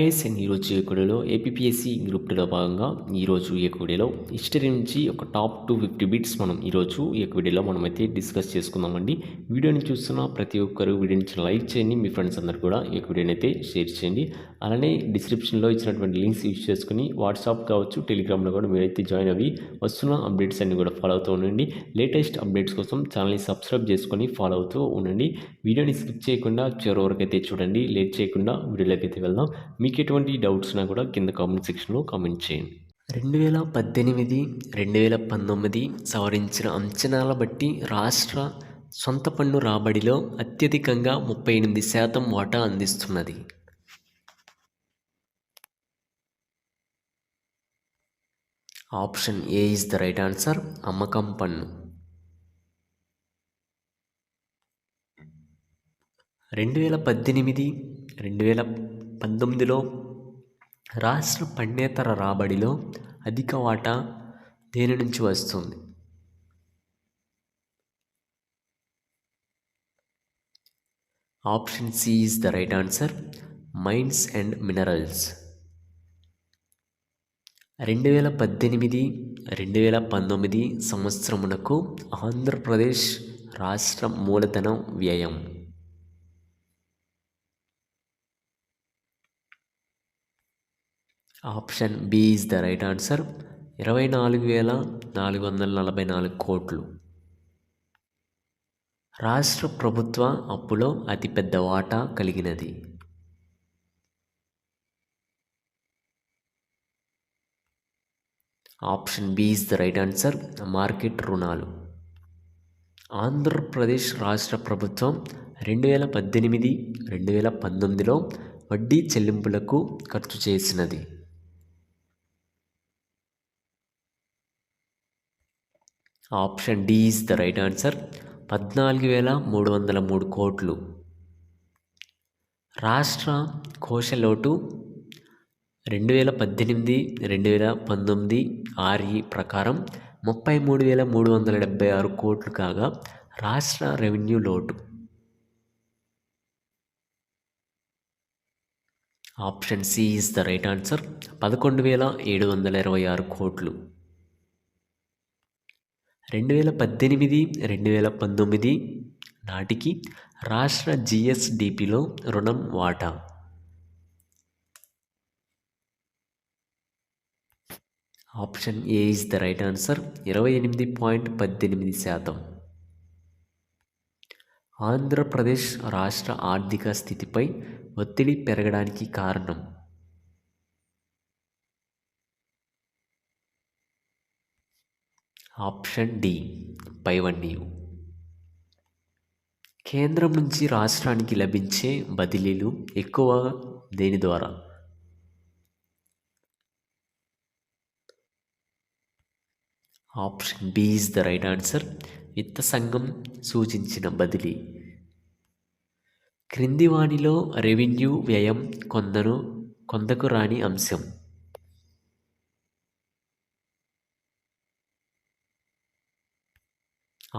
ఈరోజు ఏకుడిలో APSC group 2లో భాగంగా ఈరోజు ఏకుడిలో హిస్టరీ నుంచి ఒక టాప్ 250 బిట్స్ మనం ఈరోజు ఏకుడిలో మనమైతే డిస్కస్ చేసుకుందామండి. వీడియోని చూస్తున్న ప్రతి ఒక్కరు వీడియోని లైక్ చేయండి, మీ ఫ్రెండ్స్ అందరు కూడా ఏకుడిని అయితే షేర్ చేయండి. అలానే డిస్క్రిప్షన్లో ఇచ్చినటువంటి లింక్స్ యూజ్ చేసుకుని వాట్సాప్ కావచ్చు, టెలిగ్రామ్లో కూడా మీరైతే జాయిన్ అవ్వి వస్తున్న అప్డేట్స్ అన్ని కూడా ఫాలో అవుతూ ఉండండి. లేటెస్ట్ అప్డేట్స్ కోసం ఛానల్ని సబ్స్క్రైబ్ చేసుకొని ఫాలో అవుతూ ఉండండి. వీడియోని స్కిప్ చేయకుండా చివరి వరకు అయితే చూడండి. లేట్ చేయకుండా వీడియోలోకి అయితే వెళ్దాం. మీకు ఎటువంటి డౌట్స్ ఉన్నా కూడా కింద కామెంట్ సెక్షన్లో కామెంట్ చేయండి. 2018, 2019 సవరించిన అంచనాల బట్టి రాష్ట్ర సొంత పన్ను రాబడిలో అత్యధికంగా 38% వాటా అందిస్తున్నది. Option A is the right answer. అమ్మకం పన్ను. 2018, 2019లో రాష్ట్ర పన్నేతర రాబడిలో అధిక వాటా దేని నుంచి వస్తుంది? Option C is the right answer. Mines and minerals. 2018, 2019 సంవత్సరమునకు Andhra Pradesh రాష్ట్ర మూలధనం వ్యయం. Option B is the right answer. 24,444 కోట్లు. రాష్ట్ర ప్రభుత్వ అప్పులో అతిపెద్ద వాటా కలిగినది. Option B is the right answer. Market రుణాలు. ఆంధ్రప్రదేశ్ రాష్ట్ర ప్రభుత్వం 2018, 2019లో వడ్డీ చెల్లింపులకు ఖర్చు చేసినది. Option D is the right answer. 14,303 కోట్లు. రాష్ట్ర కోశలోటు 2018, 2019 ఆర్ఈ ప్రకారం 33,376 కోట్లు కాగా రాష్ట్ర రెవెన్యూ లోటు. Option C is the right answer. 11,726 కోట్లు. 2018, 2019 నాటికి రాష్ట్ర జిఎస్డిపిలో రుణం వాటా. Option A is the right answer. 28.18%. Andhra Pradesh రాష్ట్ర ఆర్థిక స్థితిపై ఒత్తిడి పెరగడానికి కారణం. Option D పైవన్యూ. కేంద్రం నుంచి రాష్ట్రానికి లభించే బదిలీలు ఎక్కువ దేని ద్వారా? Option B is the right answer. విత్త సంఘం సూచించిన బదిలీ. క్రింది వానిలో రెవెన్యూ వ్యయం కొందకు రాని అంశం.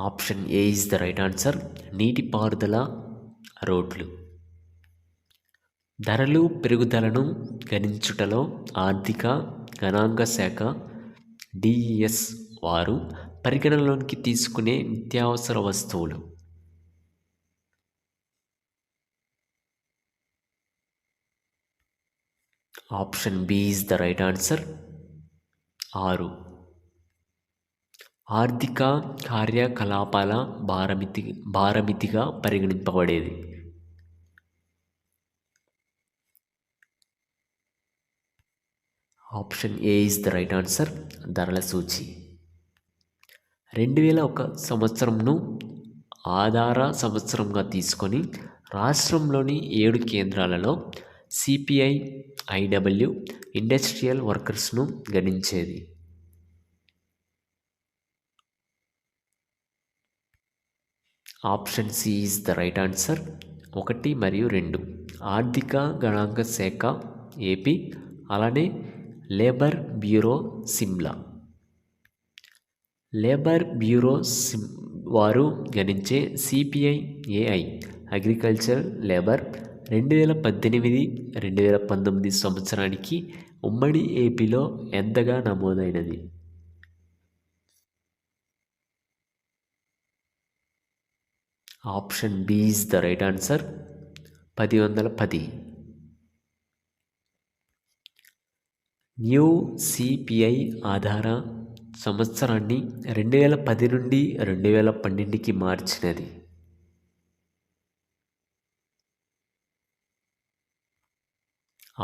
Option A is the right answer. నీటిపారుదల, రోడ్లు. ధరలు పెరుగుదలను గణించుటలో ఆర్థిక గణాంక శాఖ డిఈఎస్ వారు పరిగణనలోకి తీసుకునే నిత్యావసర వస్తువులు. Option B is the right answer. 6. ఆర్థిక కార్యకలాపాల భారమితిగా పరిగణింపబడేది. Option A is the right answer. ధరల సూచి. 2001 సంవత్సరంను ఆధార సంవత్సరంగా తీసుకొని రాష్ట్రంలోని 7 కేంద్రాలలో సిపిఐ, ఐడబ్ల్యూ, ఇండస్ట్రియల్ వర్కర్స్ను గణించేది. Option C is the right answer. 1 మరియు 2. ఆర్థిక గణాంక శాఖ ఏపీ, అలానే labour bureau Shimla. Labour bureau వారు గణించే సిపిఐ ఏఐ అగ్రికల్చర్ లేబర్ 2018-2019 సంవత్సరానికి ఉమ్మడి ఏపీలో ఎంతగా నమోదైనది? Option B is the right answer. 1010. New CPI ఆధార సంవత్సరాన్ని 2010 నుండి 2012కి మార్చినది.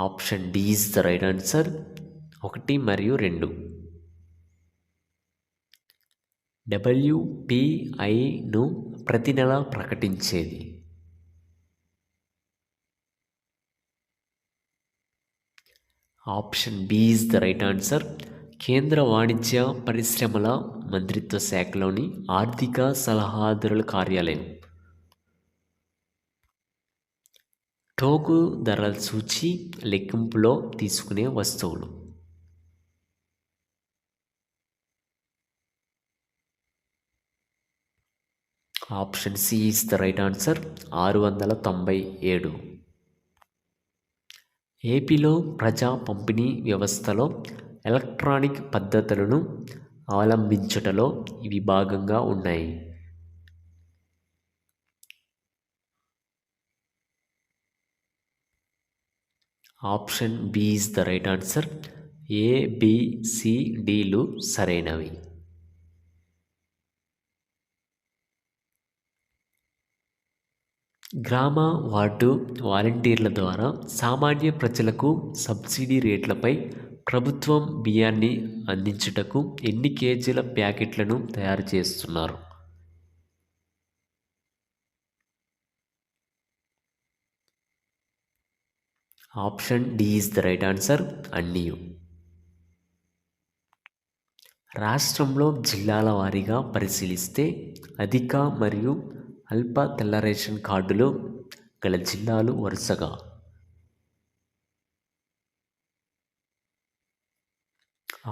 Option D is the right answer. 1 మరియు 2. WPIను ప్రతి నెల ప్రకటించేది. Option B is the right answer. కేంద్ర వాణిజ్య పరిశ్రమల మంత్రిత్వ శాఖలోని ఆర్థిక సలహాదారుల కార్యాలయం. టోకు ధరల సూచి లెక్కింపులో తీసుకునే వస్తువులు. Option C is the right answer. 697. ఏపీలో ప్రజా పంపిణీ వ్యవస్థలో ఎలక్ట్రానిక్ పద్ధతులను అవలంబించుటలో ఇవి భాగంగా ఉన్నాయి. Option B is the right answer. ABCDలు సరైనవి. గ్రామ వార్డు వాలంటీర్ల ద్వారా సామాన్య ప్రజలకు సబ్సిడీ రేట్లపై ప్రభుత్వం బియ్యాన్ని అందించుటకు ఎన్ని కేజీల ప్యాకెట్లను తయారు చేస్తున్నారు? Option D is the right answer. అన్నీ. రాష్ట్రంలో జిల్లాల వారీగా పరిశీలిస్తే అధిక మరియు అల్ప తెల్ల రేషన్ కార్డులు గల జిల్లాలు వరుసగా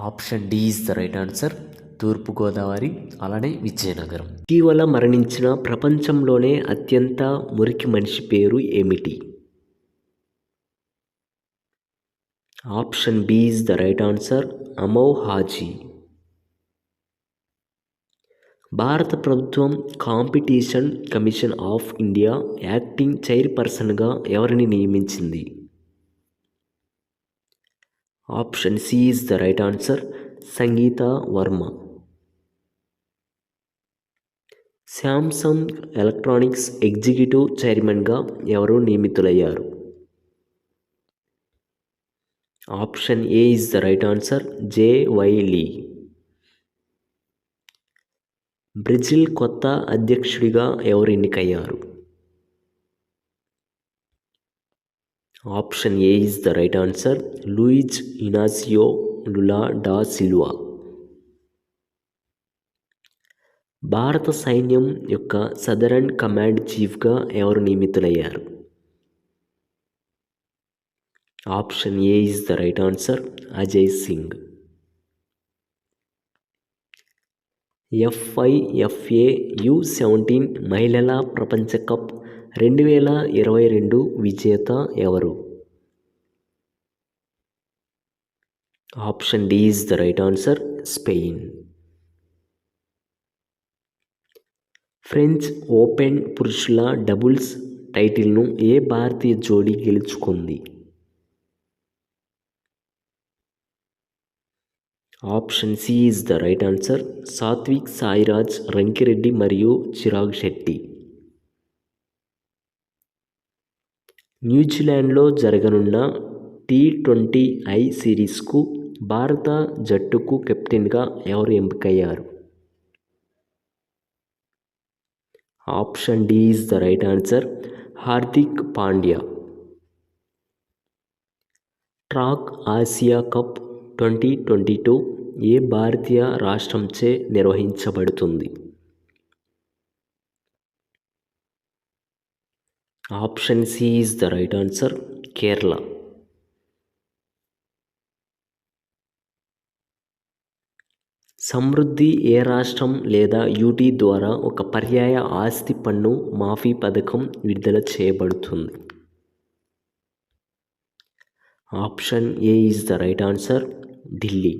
option D is the right answer. తూర్పుగోదావరి, అలానే విజయనగరం. ఇటీవల మరణించిన ప్రపంచంలోనే అత్యంత మురికి మనిషి పేరు ఏమిటి? Option B is the right answer. Amou Haji. భారత ప్రభుత్వం competition commission of India acting చైర్పర్సన్గా ఎవరిని నియమించింది? Option C is the right answer. Sangeeta Verma. Samsung electronics executive చైర్మన్గా ఎవరు నియమితులయ్యారు? Option A is the right answer. JY Lee. Brazil కొత్త అధ్యక్షుడిగా ఎవరు ఎన్నికయ్యారు? Option A is the right answer. Luiz Inacio Lula da Silva. భారత సైన్యం యొక్క సదరన్ కమాండ్ చీఫ్గా ఎవరు నియమితులయ్యారు? Option A is the right answer. Ajay Singh. FIFA U17 మహిళల ప్రపంచ కప్ 2022 విజేత ఎవరు? Option D is the right answer. Spain. French Open పురుషుల డబుల్స్ టైటిల్ను ఏ భారతీయ జోడీ గెలుచుకుంది? Option C is the right answer. Satwik Sairaj Rankireddy మరియు చిరాగ్ శెట్టి. న్యూజిలాండ్లో జరగనున్న T20I సిరీస్కు భారత జట్టుకు కెప్టెన్గా ఎవరు ఎంపికయ్యారు? Option D is the right answer. Hardik Pandya. Track Asia cup 2022 ఏ భారతీయ రాష్ట్రంచే నిర్వహించబడుతుంది? Option C is the right answer. Kerala. సమృద్ధి ఏ రాష్ట్రం లేదా యూటీ ద్వారా ఒక పర్యాయ ఆస్తి పన్ను మాఫీ పథకం విడుదల చేయబడుతుంది? Option A is the right answer, Delhi.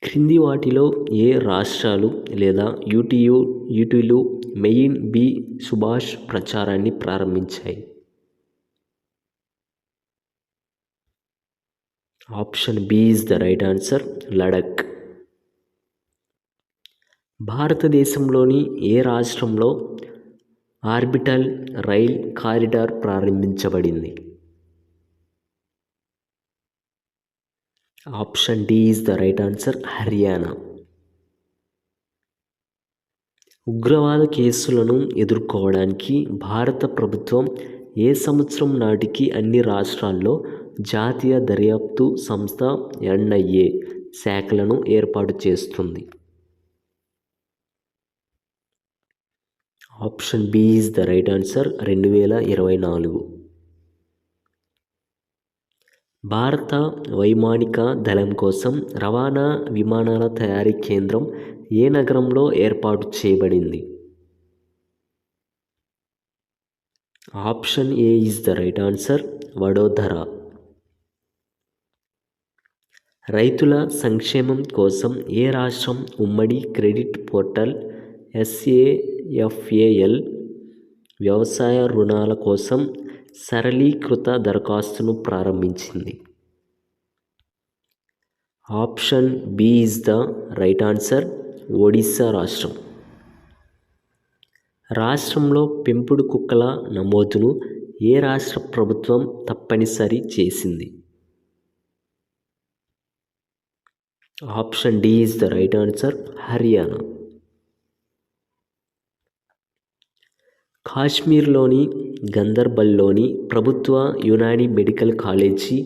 క్రింది వాటిలో ఏ రాష్ట్రాలు లేదా యూటీలు మెయిన్ బి సుభాష్ ప్రచారాన్ని ప్రారంభించాయి? Option B is the right answer, Ladakh. భారతదేశంలోని ఏ రాష్ట్రంలో ఆర్బిటల్ రైల్ కారిడార్ ప్రారంభించబడింది? Option D is the right answer, Haryana. ఉగ్రవాద కేసులను ఎదుర్కోవడానికి భారత ప్రభుత్వం ఏ సంవత్సరం నాటికి అన్ని రాష్ట్రాల్లో జాతీయ దర్యాప్తు సంస్థ ఎన్ఐఏ శాఖలను ఏర్పాటు చేస్తుంది? Option B is the right answer, 2024. భారత వైమానిక దళం కోసం రవాణా విమానాల తయారీ కేంద్రం ఏ నగరంలో ఏర్పాటు చేయబడింది? Option A is the right answer, Vadodara. రైతుల సంక్షేమం కోసం ఏ రాష్ట్రం ఉమ్మడి క్రెడిట్ పోర్టల్ SAFAL వ్యవసాయ రుణాల కోసం సరళీకృత దరఖాస్తును ప్రారంభించింది? Option B is the right answer, Odisha రాష్ట్రం. రాష్ట్రంలో పెంపుడు కుక్కల నమోదును ఏ రాష్ట్ర ప్రభుత్వం తప్పనిసరి చేసింది? Option D is the right answer, Haryana. కాశ్మీర్లోని గందర్బల్లోని ప్రభుత్వ Unani medical college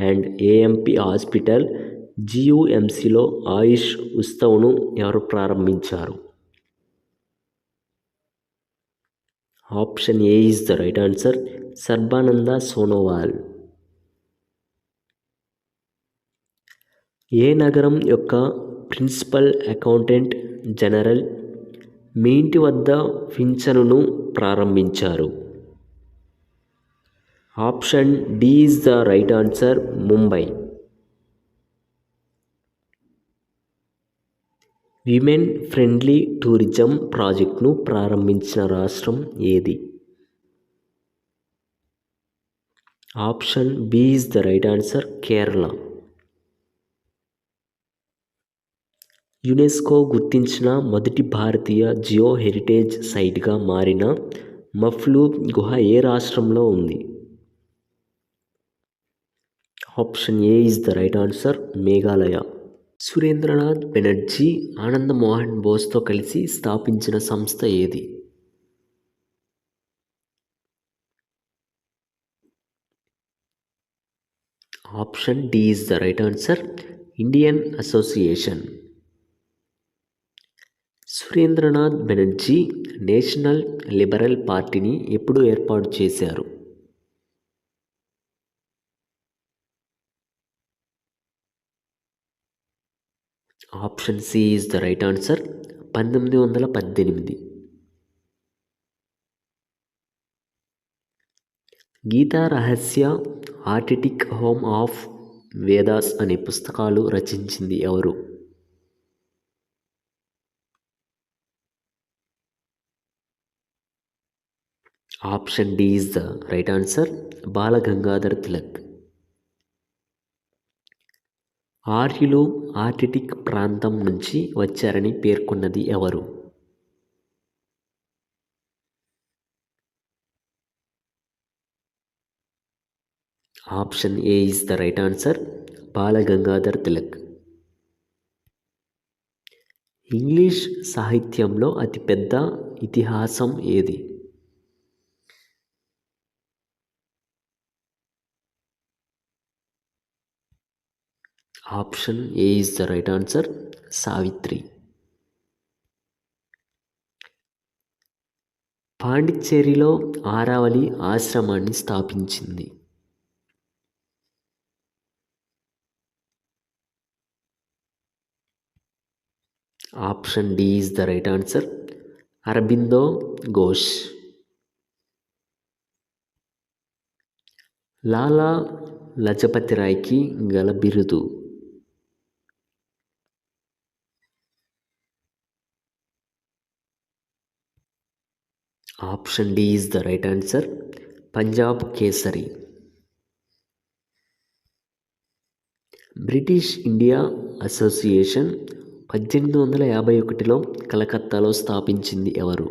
and AMP hospital GUMCలో ఆయుష్ ఉత్సవ్ను ఎవరు ప్రారంభించారు? Option A is the right answer, Sarbananda Sonowal. ఏ నగరం యొక్క ప్రిన్సిపల్ అకౌంటెంట్ జనరల్ మీ ఇంటి వద్ద పింఛనును ప్రారంభించారు? Option D is the right answer, Mumbai. Women friendly tourism ప్రాజెక్టును ప్రారంభించిన రాష్ట్రం ఏది? Option B is the right answer, Kerala. UNESCO గుర్తించిన మొదటి భారతీయ జియో హెరిటేజ్ సైట్గా మారిన మఫ్లూ గుహ ఏ రాష్ట్రంలో ఉంది? Option A is the right answer, Meghalaya. Surendranath Banerjee Anand Mohan బోస్తో కలిసి స్థాపించిన సంస్థ ఏది? Option D is the right answer, Indian association. Surendranath Banerjee national liberal పార్టీని ఎప్పుడు ఏర్పాటు చేశారు? Option C is the right answer, 1918. Gita Rahasya, Arctic home of Vedas అనే పుస్తకాలు రచించింది ఎవరు? Option D is the right answer, Balagangadhar Tilak. ఆర్యులు ఆర్కిటిక్ ప్రాంతం నుంచి వచ్చారని పేర్కొన్నది ఎవరు? Option A is the right answer, Balagangadhar Tilak. English సాహిత్యంలో అతిపెద్ద ఇతిహాసం ఏది? Option A is the right answer, Savitri. పాండిచ్చేరిలో ఆరావళి ఆశ్రమాన్ని స్థాపించింది? Option D is the right answer, Aurobindo Ghosh. Lala Lajpat రాయ్కి గల బిరుదు. Option D is the right answer, Punjab Kesari. British India association 1851లో కలకత్తాలో స్థాపించింది ఎవరు?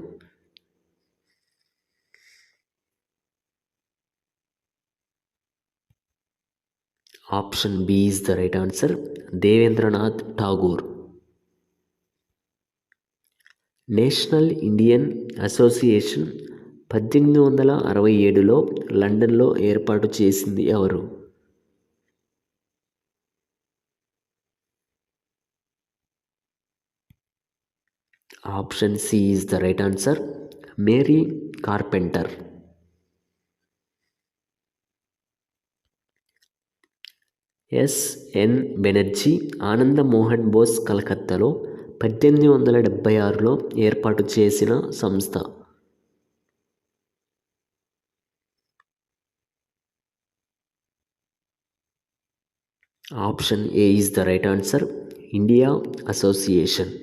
Option B is the right answer, Devendranath Tagore. National Indian association 1867లో లండన్లో ఏర్పాటు చేసింది ఎవరు? Option C is the right answer, Mary Carpenter. S N Banerjee Ananda Mohan Bose కలకత్తాలో 1876లో ఏర్పాటు చేసిన సంస్థ. Option A is the right answer, India Association.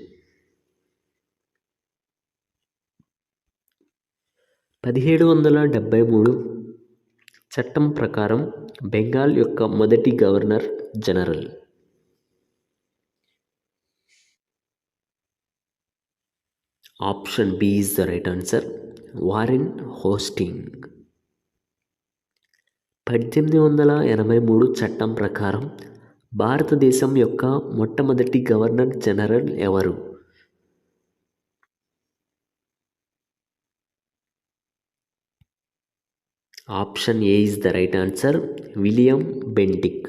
1773 చట్టం ప్రకారం బెంగాల్ యొక్క మొదటి governor general. Option B is the right answer, Warren Hastings. 1883 చట్టం ప్రకారం భారతదేశం యొక్క మొట్టమొదటి గవర్నర్ జనరల్ ఎవరు? Option A is the right answer, William Bentinck.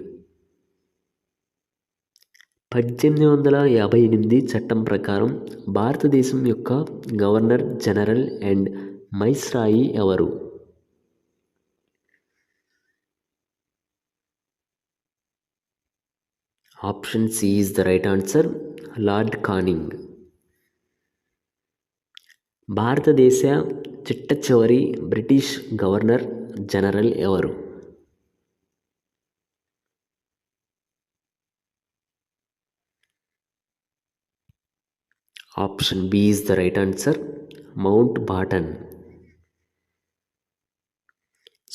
1858 చట్టం ప్రకారం భారతదేశం యొక్క గవర్నర్ జనరల్ అండ్ వైస్రాయి ఎవరు? Option C is the right answer, lord Canning. భారతదేశ చిట్ట చివరి బ్రిటిష్ గవర్నర్ జనరల్ ఎవరు? Option B is the right answer, Mountbatten.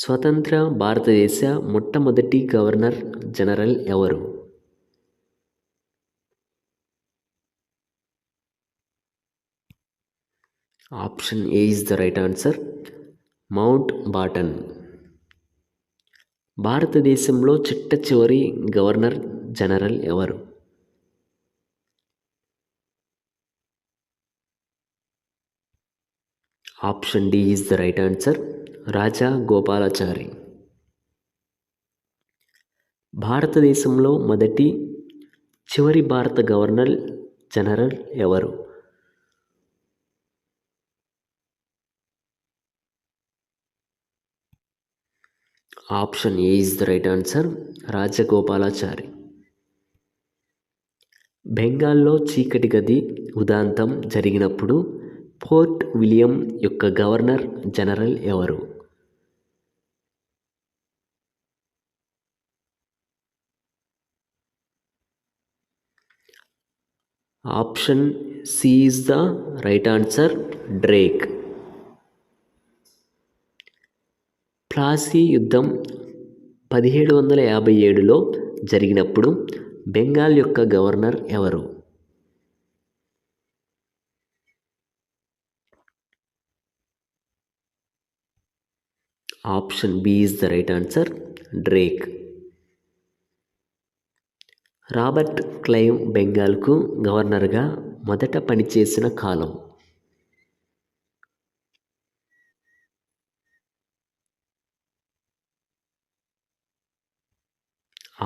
స్వతంత్ర భారతదేశ మొట్టమొదటి గవర్నర్ జనరల్ ఎవరు? Option A is the right answer, Mountbatten. భారతదేశంలో చిట్ట చివరి గవర్నర్ జనరల్ ఎవరు? Option D is the right answer, Raja Gopalachari. భారతదేశంలో చివరి భారత గవర్నర్ జనరల్ ఎవరు? Option A is the right answer, Rajagopalachari. బెంగాల్లో చీకటి గది ఉదంతం జరిగినప్పుడు ఫోర్ట్ విలియం యొక్క గవర్నర్ జనరల్ ఎవరు? Option C is the right answer, Drake. Plassey యుద్ధం 1757లో జరిగినప్పుడు బెంగాల్ యొక్క గవర్నర్ ఎవరు? Option B is the right answer, Drake. Robert Clive బెంగాల్కు గవర్నర్గా మొదట పనిచేసిన కాలం.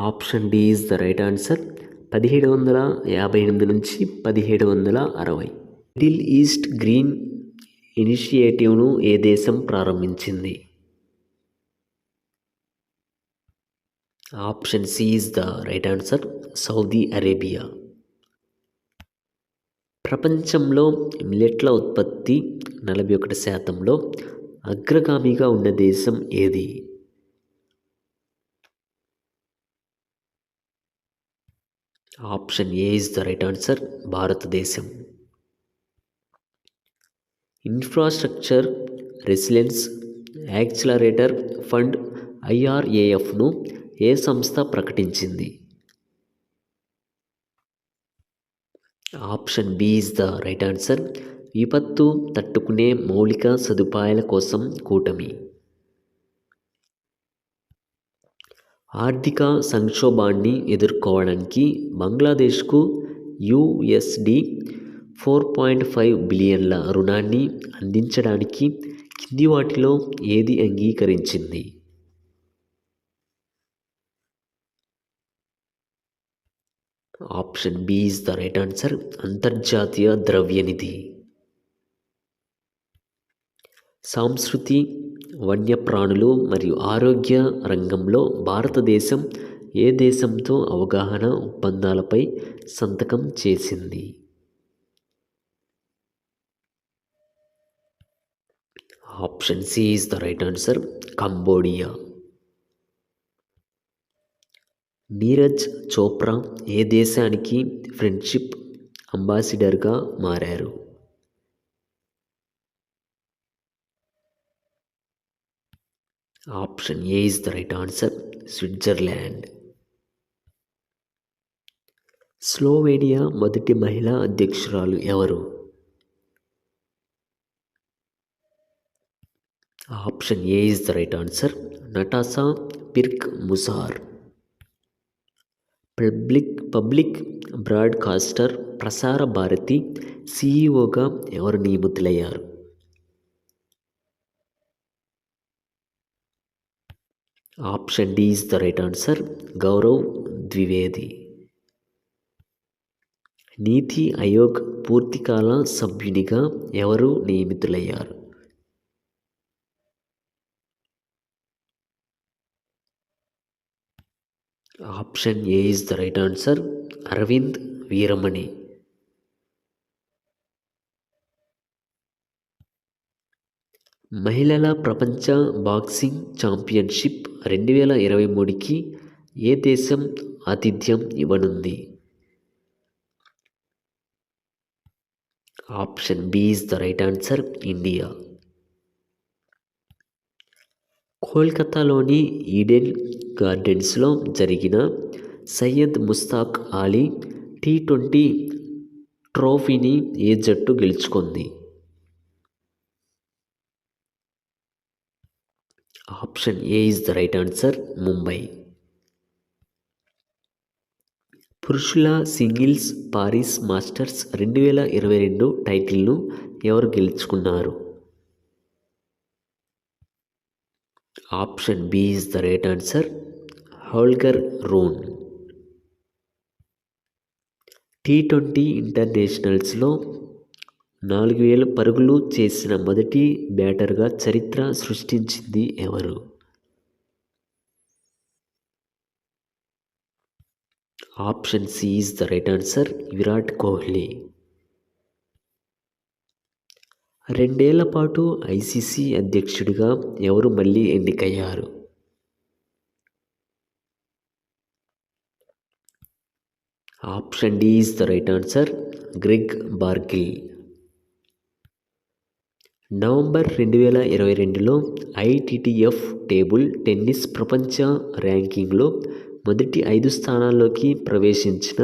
Option D is the right answer, 1758 నుంచి 1760. మిడిల్ ఈస్ట్ గ్రీన్ ఇనిషియేటివ్ను ఏ దేశం ప్రారంభించింది? Option C is the right answer, Saudi Arabia. ప్రపంచంలో మిల్లెట్ల ఉత్పత్తి 41%లో అగ్రగామిగా ఉన్న దేశం ఏది? Option A is the right answer, భారతదేశం. ఇన్ఫ్రాస్ట్రక్చర్ రెసిలియన్స్ యాక్సిలరేటర్ ఫండ్ ఐఆర్ఏఎఫ్ను ఏ సంస్థ ప్రకటించింది? Option B is the right answer, విపత్తు తట్టుకునే మౌలిక సదుపాయాల కోసం కూటమి. ఆర్థిక సంక్షోభాన్ని ఎదుర్కోవడానికి బంగ్లాదేశ్కు యుఎస్డి 4.5 బిలియన్ల రుణాన్ని అందించడానికి కింది వాటిలో ఏది అంగీకరించింది? Option B is the right answer, అంతర్జాతీయ ద్రవ్యనిధి. సంస్కృతి, వన్యప్రాణులు మరియు ఆరోగ్య రంగంలో భారతదేశం ఏ దేశంతో అవగాహన ఒప్పందాలపై సంతకం చేసింది? Option C is the right answer, Cambodia. Neeraj Chopra ఏ దేశానికి ఫ్రెండ్షిప్ అంబాసిడర్గా మారారు? Option A is the right answer, Switzerland. Slovenia మొదటి మహిళా అధ్యక్షురాలు ఎవరు? Option A is the right answer, Natasa Pirc Musar. Public broadcaster Prasar Bharati సిఇఓగా ఎవరు నియమితులయ్యారు? Option D is the right answer, Gaurav Dwivedi. NITI Aayog పూర్తికాల సభ్యునిగా ఎవరు నియమితులయ్యారు? Option A is the right answer, Arvind Virmani. మహిళల ప్రపంచ బాక్సింగ్ ఛాంపియన్షిప్ 2023కి ఏ దేశం ఆతిథ్యం ఇవ్వనుంది? Option B is the right answer, India. కోల్కతాలోని ఈడెన్ గార్డెన్స్లో జరిగిన సయ్యద్ ముస్తాక్ అలీ T20 ట్రోఫీని ఏ జట్టు గెలుచుకుంది? Option A is the right answer, Mumbai. పురుషుల సింగిల్స్ పారిస్ మాస్టర్స్ 2022 టైటిల్ను ఎవరు గెలుచుకున్నారు? Option B is the right answer, Holger Rune. T20 ఇంటర్నేషనల్స్లో 4000 పరుగులు చేసిన మొదటి బ్యాటర్గా చరిత్ర సృష్టించింది ఎవరు? Option C is the right answer, Virat Kohli. 2 ఏళ్ల పాటు ఐసీసీ అధ్యక్షుడిగా ఎవరు మళ్ళీ ఎన్నికయ్యారు? Option D is the right answer, Greg Barclay. November 2022లో ఐటిటిఎఫ్ టేబుల్ టెన్నిస్ ప్రపంచ ర్యాంకింగ్లో మొదటి 5 స్థానాల్లోకి ప్రవేశించిన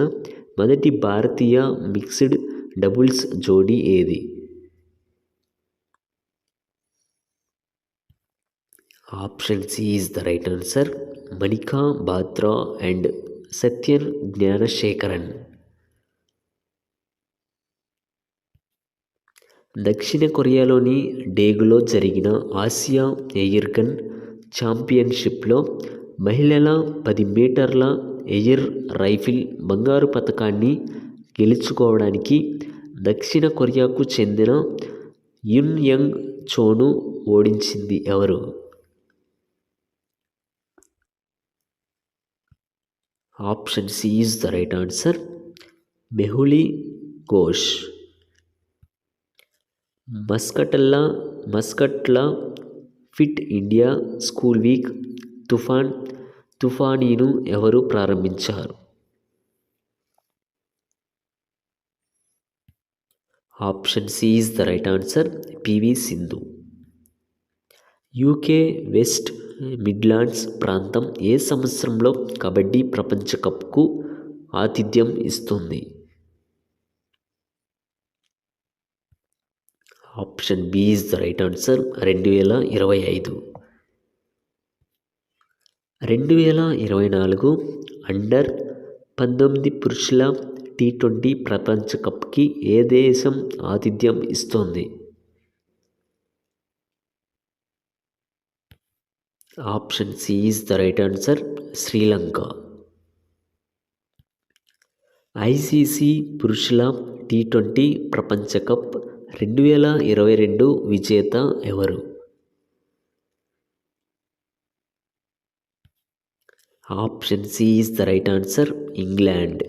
మొదటి భారతీయ మిక్స్డ్ డబుల్స్ జోడీ ఏది? Option C is the right answer, Manika Batra and Sathiyan Gnanasekaran. దక్షిణ కొరియాలోని డేగులో జరిగిన ఆసియా ఎయిర్ గన్ ఛాంపియన్షిప్లో మహిళల 10 మీటర్ల ఎయిర్ రైఫిల్ బంగారు పతకాన్ని గెలుచుకోవడానికి దక్షిణ కొరియాకు చెందిన యున్ యంగ్ చోను ఓడించింది ఎవరు? Option C is the right answer, మెహులి Ghosh. మస్కట్ల fit India school week తుఫానీను ఎవరు ప్రారంభించారు? Option C is the right answer, PV Sindhu. UK west Midlands ప్రాంతం ఏ సంవత్సరంలో కబడ్డీ ప్రపంచ కప్కు ఆతిథ్యం ఇస్తుంది? Option B is the right answer, 2025. 2024 under-19 పురుషుల T20 ప్రపంచ కప్కి ఏ దేశం ఆతిథ్యం ఇస్తోంది? Option C is the right answer, Sri Lanka. ICC పురుషుల T20 ప్రపంచ కప్ 2022 విజేత ఎవరు? Option C is the right answer, England.